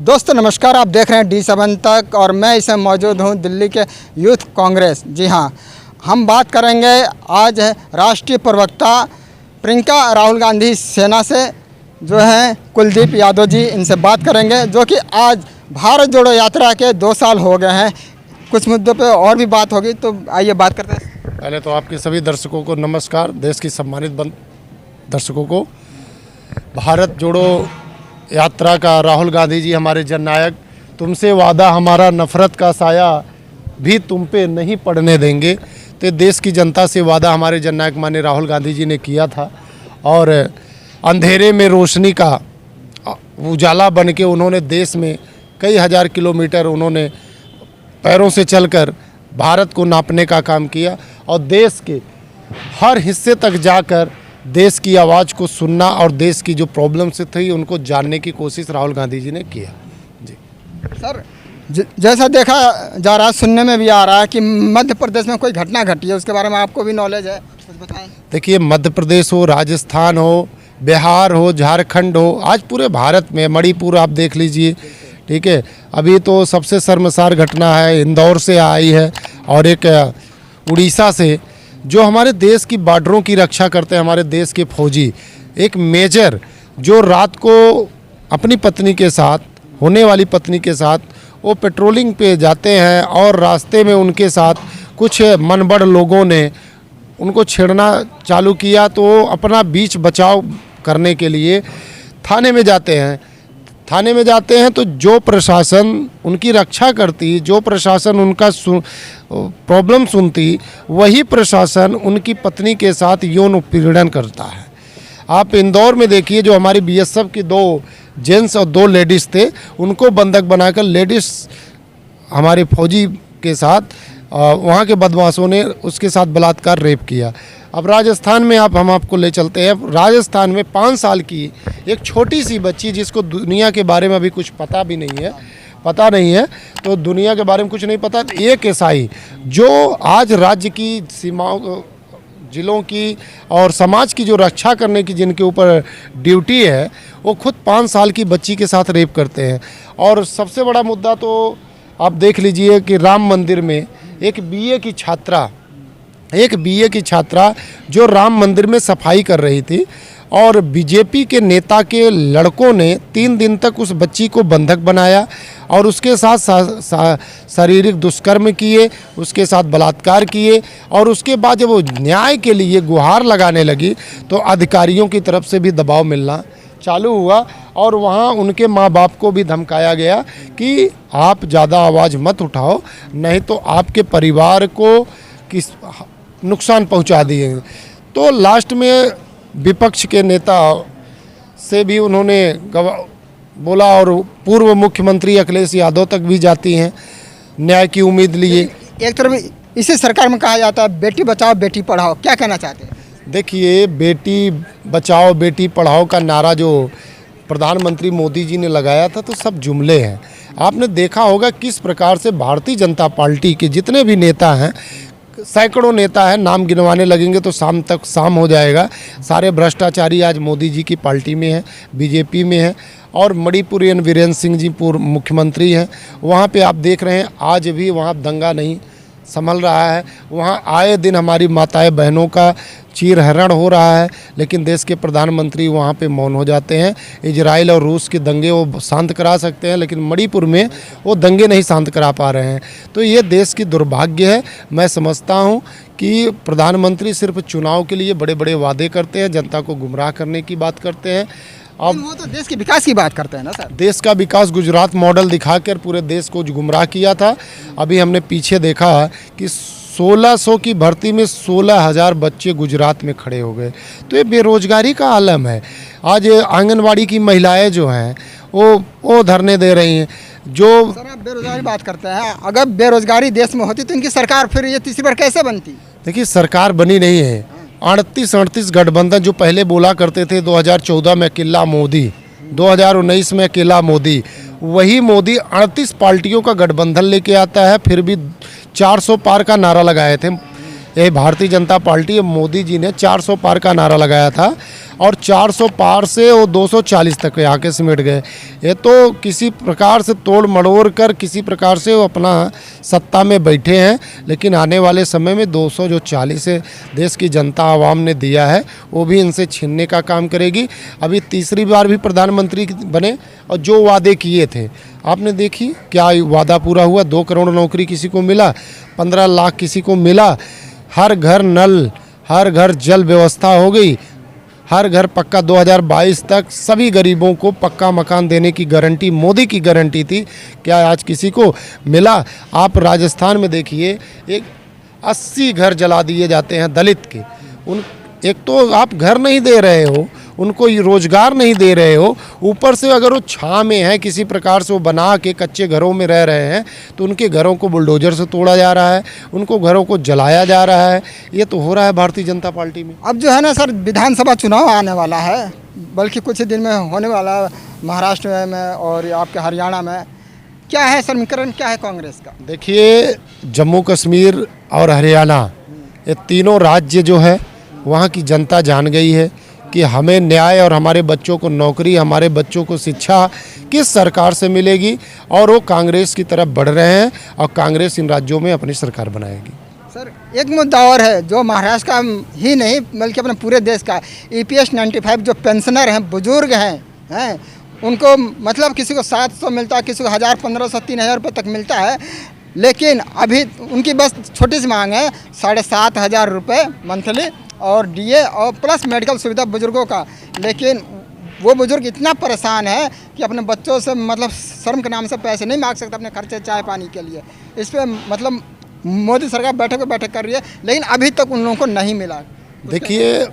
दोस्तों नमस्कार, आप देख रहे हैं D7 तक और मैं इस समय मौजूद हूं दिल्ली के यूथ कांग्रेस। जी हां, हम बात करेंगे आज राष्ट्रीय प्रवक्ता प्रियंका राहुल गांधी सेना से जो हैं कुलदीप यादव जी, इनसे बात करेंगे जो कि आज भारत जोड़ो यात्रा के 2 साल हो गए हैं। कुछ मुद्दों पे और भी बात होगी, तो आइए बात करते हैं। पहले तो आपके सभी दर्शकों को नमस्कार। देश की सम्मानित दर्शकों को भारत जोड़ो यात्रा का राहुल गांधी जी हमारे जननायक, तुमसे वादा हमारा नफरत का साया भी तुम पे नहीं पड़ने देंगे। तो देश की जनता से वादा हमारे जननायक माननीय राहुल गांधी जी ने किया था और अंधेरे में रोशनी का उजाला बन के उन्होंने देश में कई हज़ार किलोमीटर उन्होंने पैरों से चलकर भारत को नापने का काम किया और देश के हर हिस्से तक जाकर देश की आवाज़ को सुनना और देश की जो प्रॉब्लम्स थी उनको जानने की कोशिश राहुल गांधी जी ने किया। जी सर, जैसा देखा जा रहा है, सुनने में भी आ रहा है कि मध्य प्रदेश में कोई घटना घटी है, उसके बारे में आपको भी नॉलेज है, कुछ बताएं। देखिए, मध्य प्रदेश हो, राजस्थान हो, बिहार हो, झारखंड हो, आज पूरे भारत में मणिपुर आप देख लीजिए, ठीक है। अभी तो सबसे शर्मसार घटना है इंदौर से आई है और एक उड़ीसा से, जो हमारे देश की बॉर्डरों की रक्षा करते हैं हमारे देश के फौजी, एक मेजर जो रात को अपनी पत्नी के साथ, होने वाली पत्नी के साथ वो पेट्रोलिंग पे जाते हैं और रास्ते में उनके साथ कुछ मनबड़ लोगों ने उनको छेड़ना चालू किया, तो अपना बीच बचाव करने के लिए थाने में जाते हैं। थाने में जाते हैं तो जो प्रशासन उनकी रक्षा करती, जो प्रशासन उनका प्रॉब्लम सुनती, वही प्रशासन उनकी पत्नी के साथ यौन उत्पीड़न करता है। आप इंदौर में देखिए, जो हमारी बीएसएफ की 2 जेंट्स और 2 लेडीज़ थे, उनको बंधक बनाकर लेडीज़ हमारे फौजी के साथ वहाँ के बदमाशों ने उसके साथ बलात्कार रेप किया। अब राजस्थान में हम आपको ले चलते हैं। राजस्थान में 5 साल की एक छोटी सी बच्ची, जिसको दुनिया के बारे में अभी कुछ पता नहीं है, तो दुनिया के बारे में कुछ नहीं पता, एक ईसाई जो आज राज्य की सीमाओं, जिलों की और समाज की जो रक्षा करने की जिनके ऊपर ड्यूटी है, वो खुद 5 साल की बच्ची के साथ रेप करते हैं। और सबसे बड़ा मुद्दा तो आप देख लीजिए कि राम मंदिर में एक बीए की छात्रा जो राम मंदिर में सफाई कर रही थी और बीजेपी के नेता के लड़कों ने 3 दिन तक उस बच्ची को बंधक बनाया और उसके साथ शारीरिक दुष्कर्म किए, उसके साथ बलात्कार किए। और उसके बाद जब वो न्याय के लिए गुहार लगाने लगी तो अधिकारियों की तरफ से भी दबाव मिलना चालू हुआ और वहाँ उनके माँ बाप को भी धमकाया गया कि आप ज़्यादा आवाज़ मत उठाओ, नहीं तो आपके परिवार को किस नुकसान पहुंचा दिए। तो लास्ट में विपक्ष के नेता से भी उन्होंने बोला और पूर्व मुख्यमंत्री अखिलेश यादव तक भी जाती हैं न्याय की उम्मीद लिए। एक तरफ इसी सरकार में कहा जाता है बेटी बचाओ बेटी पढ़ाओ, क्या कहना चाहते हैं? देखिए, बेटी बचाओ बेटी पढ़ाओ का नारा जो प्रधानमंत्री मोदी जी ने लगाया था, तो सब जुमले हैं। आपने देखा होगा किस प्रकार से भारतीय जनता पार्टी के जितने भी नेता हैं, सैकड़ों नेता हैं, नाम गिनवाने लगेंगे तो शाम हो जाएगा, सारे भ्रष्टाचारी आज मोदी जी की पार्टी में हैं, बीजेपी में हैं। और मणिपुरियन वीरेंद्र सिंह जी पूर्व मुख्यमंत्री हैं, वहाँ पे आप देख रहे हैं आज भी वहाँ दंगा नहीं संभल रहा है। वहाँ आए दिन हमारी माताएं बहनों का चीरहरण हो रहा है, लेकिन देश के प्रधानमंत्री वहाँ पे मौन हो जाते हैं। इजराइल और रूस के दंगे वो शांत करा सकते हैं, लेकिन मणिपुर में वो दंगे नहीं शांत करा पा रहे हैं। तो ये देश की दुर्भाग्य है। मैं समझता हूँ कि प्रधानमंत्री सिर्फ चुनाव के लिए बड़े बड़े वादे करते हैं, जनता को गुमराह करने की बात करते हैं। अब वो तो देश के विकास की बात करते हैं ना सर। देश का विकास गुजरात मॉडल दिखाकर पूरे देश को गुमराह किया था। अभी हमने पीछे देखा कि 1600 की भर्ती में 16,000 बच्चे गुजरात में खड़े हो गए। तो ये बेरोजगारी का आलम है। आज आंगनवाड़ी की महिलाएं जो हैं वो धरने दे रही हैं। जो सर, आप बेरोजगारी बात करते हैं, अगर बेरोजगारी देश में होती तो इनकी सरकार फिर ये तीसरी बार कैसे बनती? देखिए, सरकार बनी नहीं है। 38-38 गठबंधन जो पहले बोला करते थे 2014 में अकेला मोदी, 2019 में अकेला मोदी, वही मोदी 38 पार्टियों का गठबंधन लेके आता है, फिर भी 400 पार का नारा लगाए थे। ये भारतीय जनता पार्टी, मोदी जी ने 400 पार का नारा लगाया था और 400 पार से वो 240 तक आके सिमट गए। ये तो किसी प्रकार से तोड़ मड़ोड़ कर किसी प्रकार से वो अपना सत्ता में बैठे हैं, लेकिन आने वाले समय में 240 देश की जनता आवाम ने दिया है, वो भी इनसे छीनने का काम करेगी। अभी तीसरी बार भी प्रधानमंत्री बने और जो वादे किए थे आपने देखी क्या वादा पूरा हुआ। 2 करोड़ नौकरी किसी को मिला, 15 लाख किसी को मिला, हर घर नल, हर घर जल व्यवस्था हो गई, हर घर पक्का। 2022 तक सभी गरीबों को पक्का मकान देने की गारंटी मोदी की गारंटी थी। क्या आज किसी को मिला? आप राजस्थान में देखिए, एक 80 घर जला दिए जाते हैं दलित के। उन एक तो आप घर नहीं दे रहे हो, उनको ये रोजगार नहीं दे रहे हो, ऊपर से अगर वो छाँ में है किसी प्रकार से वो बना के कच्चे घरों में रह रहे हैं तो उनके घरों को बुलडोजर से तोड़ा जा रहा है, उनको घरों को जलाया जा रहा है। ये तो हो रहा है भारतीय जनता पार्टी में। अब जो है ना सर, विधानसभा चुनाव आने वाला है, बल्कि कुछ ही दिन में होने वाला है महाराष्ट्र में और आपके हरियाणा में। क्या है समीकरण, क्या है कांग्रेस का? देखिए, जम्मू कश्मीर और हरियाणा, ये तीनों राज्य जो है वहाँ की जनता जान गई है कि हमें न्याय और हमारे बच्चों को नौकरी, हमारे बच्चों को शिक्षा किस सरकार से मिलेगी, और वो कांग्रेस की तरफ बढ़ रहे हैं और कांग्रेस इन राज्यों में अपनी सरकार बनाएगी। सर, एक मुद्दा और है जो महाराष्ट्र का ही नहीं बल्कि अपने पूरे देश का, EPS 95 जो पेंशनर हैं, बुजुर्ग हैं, उनको मतलब किसी को 700 मिलता है, किसी को 1000, 1500, 3000 रुपये तक मिलता है, लेकिन अभी उनकी बस छोटी सी मांग है 7500 रुपये मंथली और DA और प्लस मेडिकल सुविधा बुजुर्गों का। लेकिन वो बुजुर्ग इतना परेशान है कि अपने बच्चों से मतलब शर्म के नाम से पैसे नहीं मांग सकता अपने खर्चे चाय पानी के लिए। इस पर मतलब मोदी सरकार बैठक पे बैठक कर रही है, लेकिन अभी तक उन लोगों को नहीं मिला। देखिए,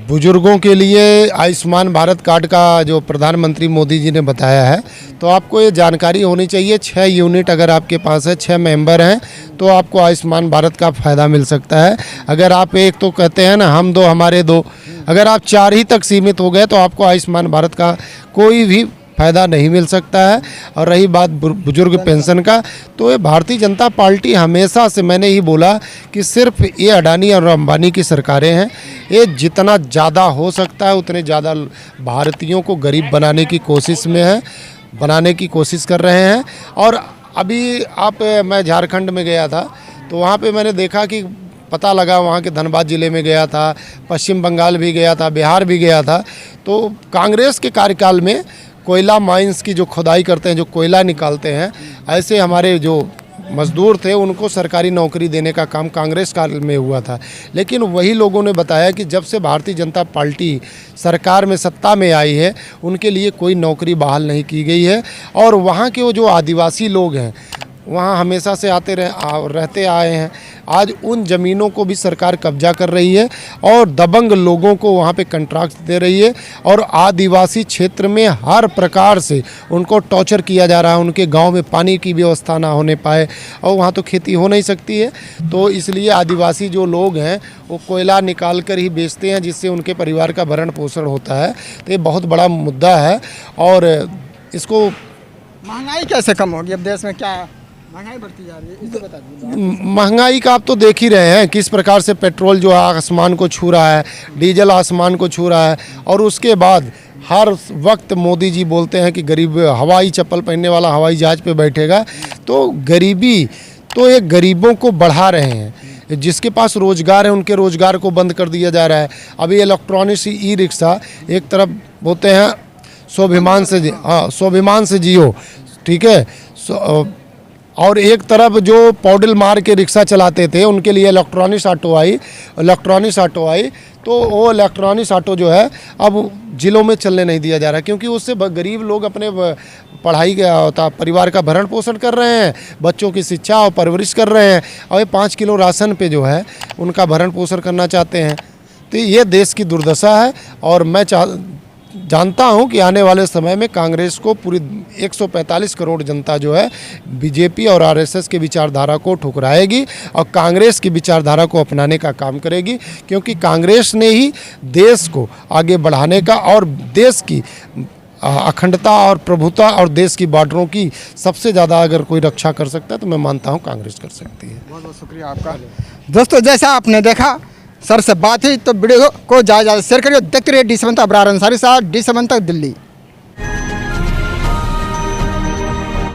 बुजुर्गों के लिए आयुष्मान भारत कार्ड का जो प्रधानमंत्री मोदी जी ने बताया है, तो आपको ये जानकारी होनी चाहिए। 6 यूनिट अगर आपके पास है, 6 मेंबर हैं, तो आपको आयुष्मान भारत का फ़ायदा मिल सकता है। अगर आप एक तो कहते हैं ना हम दो हमारे दो, अगर आप 4 ही तक सीमित हो गए तो आपको आयुष्मान भारत का कोई भी फ़ायदा नहीं मिल सकता है। और रही बात बुजुर्ग पेंशन का, तो ये भारतीय जनता पार्टी हमेशा से, मैंने ही बोला कि सिर्फ ये अडानी और अंबानी की सरकारें हैं। ये जितना ज़्यादा हो सकता है उतने ज़्यादा भारतीयों को गरीब बनाने की कोशिश में है, बनाने की कोशिश कर रहे हैं। और अभी मैं झारखंड में गया था तो वहाँ पे मैंने देखा कि पता लगा, वहाँ के धनबाद ज़िले में गया था, पश्चिम बंगाल भी गया था, बिहार भी गया था, तो कांग्रेस के कार्यकाल में कोयला माइंस की जो खुदाई करते हैं, जो कोयला निकालते हैं, ऐसे हमारे जो मजदूर थे उनको सरकारी नौकरी देने का काम कांग्रेस काल में हुआ था। लेकिन वही लोगों ने बताया कि जब से भारतीय जनता पार्टी सरकार में सत्ता में आई है, उनके लिए कोई नौकरी बहाल नहीं की गई है। और वहाँ के वो जो आदिवासी लोग हैं, वहाँ हमेशा से रहते आए हैं, आज उन ज़मीनों को भी सरकार कब्जा कर रही है और दबंग लोगों को वहाँ पे कॉन्ट्रैक्ट दे रही है। और आदिवासी क्षेत्र में हर प्रकार से उनको टॉर्चर किया जा रहा है, उनके गांव में पानी की व्यवस्था ना होने पाए, और वहाँ तो खेती हो नहीं सकती है। तो इसलिए आदिवासी जो लोग हैं वो कोयला निकाल कर ही बेचते हैं, जिससे उनके परिवार का भरण पोषण होता है। तो ये बहुत बड़ा मुद्दा है। और इसको महंगाई कैसे कम होगी? अब देश में क्या महंगाई बढ़ती जा रही है, इसको बता दीजिए। महंगाई का आप तो देख ही रहे हैं किस प्रकार से पेट्रोल जो है आसमान को छू रहा है, डीजल आसमान को छू रहा है। और उसके बाद हर वक्त मोदी जी बोलते हैं कि गरीब हवाई चप्पल पहनने वाला हवाई जहाज़ पे बैठेगा। तो गरीबी तो ये गरीबों को बढ़ा रहे हैं, जिसके पास रोज़गार है उनके रोज़गार को बंद कर दिया जा रहा है। अभी इलेक्ट्रॉनिक ई-रिक्शा, एक तरफ बोलते हैं स्वाभिमान से जियो, ठीक है, और एक तरफ जो पॉडल मार के रिक्शा चलाते थे उनके लिए इलेक्ट्रॉनिक्स ऑटो आई। तो वो इलेक्ट्रॉनिक्स ऑटो जो है अब जिलों में चलने नहीं दिया जा रहा, क्योंकि उससे गरीब लोग अपने पढ़ाई का होता परिवार का भरण पोषण कर रहे हैं, बच्चों की शिक्षा और परवरिश कर रहे हैं, और ये 5 किलो राशन पे जो है उनका भरण पोषण करना चाहते हैं। तो ये देश की दुर्दशा है। और मैं जानता हूं कि आने वाले समय में कांग्रेस को पूरी 145 करोड़ जनता जो है बीजेपी और आरएसएस के विचारधारा को ठुकराएगी और कांग्रेस की विचारधारा को अपनाने का काम करेगी, क्योंकि कांग्रेस ने ही देश को आगे बढ़ाने का और देश की अखंडता और प्रभुता और देश की बॉर्डरों की सबसे ज़्यादा अगर कोई रक्षा कर सकता है तो मैं मानता हूँ कांग्रेस कर सकती है। बहुत बहुत शुक्रिया आपका। दोस्तों जैसा आपने देखा सर से बात हुई, तो वीडियो को ज़्यादा शेयर करिए। देखते रहिए डी7 तक। अबरार अंसारी साहब, डी7 तक, दिल्ली।